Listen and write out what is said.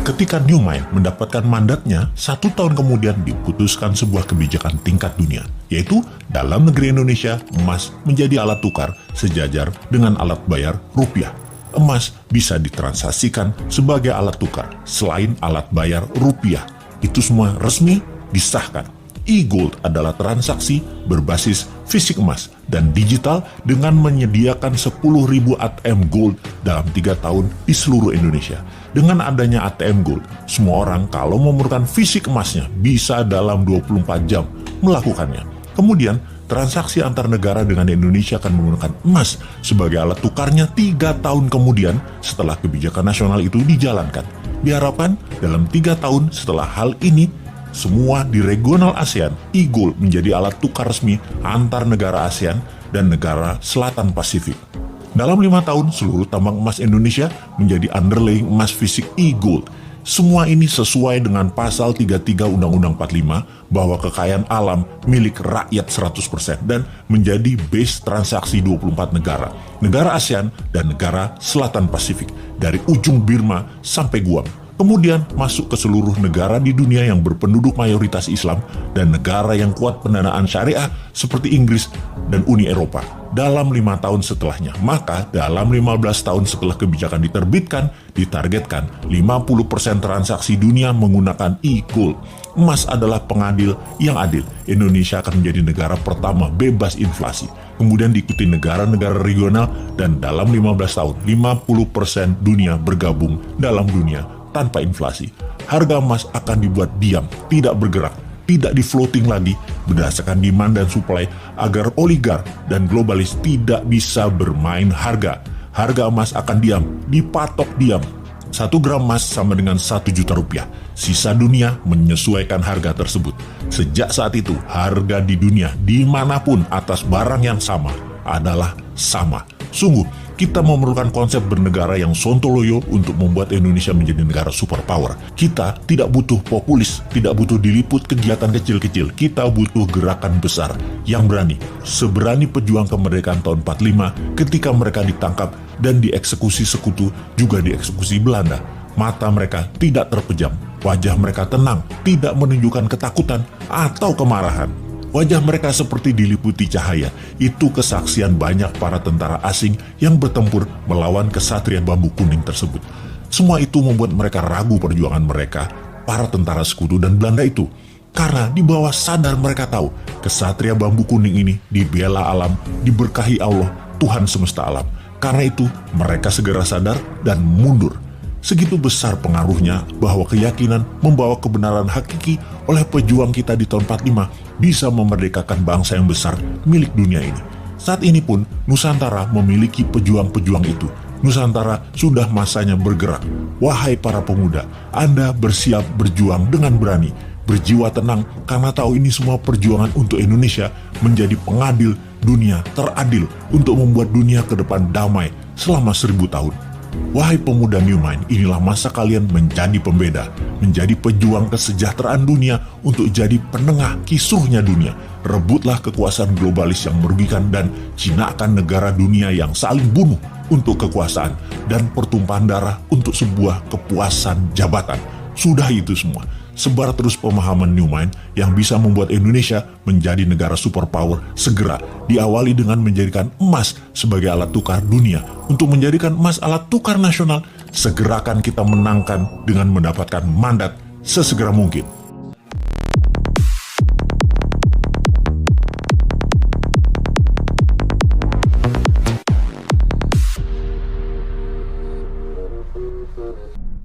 Ketika New Mind mendapatkan mandatnya, 1 tahun kemudian diputuskan sebuah kebijakan tingkat dunia, yaitu dalam negeri Indonesia, emas menjadi alat tukar sejajar dengan alat bayar rupiah. Emas bisa ditransaksikan sebagai alat tukar selain alat bayar rupiah. Itu semua resmi disahkan. E-Gold adalah transaksi berbasis fisik emas dan digital dengan menyediakan 10.000 ATM Gold dalam 3 tahun di seluruh Indonesia. Dengan adanya ATM Gold, semua orang kalau memerlukan fisik emasnya bisa dalam 24 jam melakukannya. Kemudian, transaksi antar negara dengan Indonesia akan menggunakan emas sebagai alat tukarnya 3 tahun kemudian setelah kebijakan nasional itu dijalankan. Diharapkan dalam 3 tahun setelah hal ini, semua di regional ASEAN, e-Gold menjadi alat tukar resmi antar negara ASEAN dan negara Selatan Pasifik. Dalam 5 tahun, seluruh tambang emas Indonesia menjadi underlying emas fisik e-Gold. Semua ini sesuai dengan pasal 33 Undang-Undang 45 bahwa kekayaan alam milik rakyat 100% dan menjadi base transaksi 24 negara, negara ASEAN dan negara Selatan Pasifik, dari ujung Burma sampai Guam. Kemudian masuk ke seluruh negara di dunia yang berpenduduk mayoritas Islam dan negara yang kuat pendanaan syariah seperti Inggris dan Uni Eropa dalam 5 tahun setelahnya. Maka dalam 15 tahun setelah kebijakan diterbitkan, ditargetkan 50% transaksi dunia menggunakan e-Gold. Emas adalah pengadil yang adil. Indonesia akan menjadi negara pertama bebas inflasi. Kemudian diikuti negara-negara regional dan dalam 15 tahun 50% dunia bergabung dalam dunia tanpa inflasi. Harga emas akan dibuat diam, tidak bergerak, tidak di-floating lagi berdasarkan demand dan supply agar oligark dan globalis tidak bisa bermain harga. Harga emas akan diam, dipatok diam. 1 gram emas sama dengan 1 juta rupiah. Sisa dunia menyesuaikan harga tersebut. Sejak saat itu, harga di dunia dimanapun atas barang yang sama adalah sama. Sungguh, kita memerlukan konsep bernegara yang sontoloyo untuk membuat Indonesia menjadi negara superpower. Kita tidak butuh populis, tidak butuh diliput kegiatan kecil-kecil. Kita butuh gerakan besar yang berani. Seberani pejuang kemerdekaan tahun 45 ketika mereka ditangkap dan dieksekusi sekutu, juga dieksekusi Belanda. Mata mereka tidak terpejam, wajah mereka tenang, tidak menunjukkan ketakutan atau kemarahan. Wajah mereka seperti diliputi cahaya. Itu kesaksian banyak para tentara asing yang bertempur melawan kesatria bambu kuning tersebut. Semua itu membuat mereka ragu perjuangan mereka, para tentara sekutu dan Belanda itu. Karena di bawah sadar mereka tahu, kesatria bambu kuning ini dibela alam, diberkahi Allah, Tuhan semesta alam. Karena itu, mereka segera sadar dan mundur. Segitu besar pengaruhnya bahwa keyakinan membawa kebenaran hakiki oleh pejuang kita di tahun 45 bisa memerdekakan bangsa yang besar milik dunia ini. Saat ini pun Nusantara memiliki pejuang-pejuang itu. Nusantara sudah masanya bergerak. Wahai para pemuda, Anda bersiap berjuang dengan berani, berjiwa tenang karena tahu ini semua perjuangan untuk Indonesia menjadi pengadil dunia teradil untuk membuat dunia ke depan damai selama 1000 tahun. Wahai pemuda New Mind, inilah masa kalian menjadi pembeda, menjadi pejuang kesejahteraan dunia untuk jadi penengah kisruhnya dunia. Rebutlah kekuasaan globalis yang merugikan dan jinakan negara dunia yang saling bunuh untuk kekuasaan dan pertumpahan darah untuk sebuah kepuasan jabatan. Sudah itu semua. Sebar terus pemahaman New Mind yang bisa membuat Indonesia menjadi negara superpower segera. Diawali dengan menjadikan emas sebagai alat tukar dunia. Untuk menjadikan emas alat tukar nasional, segerakan kita menangkan dengan mendapatkan mandat sesegera mungkin.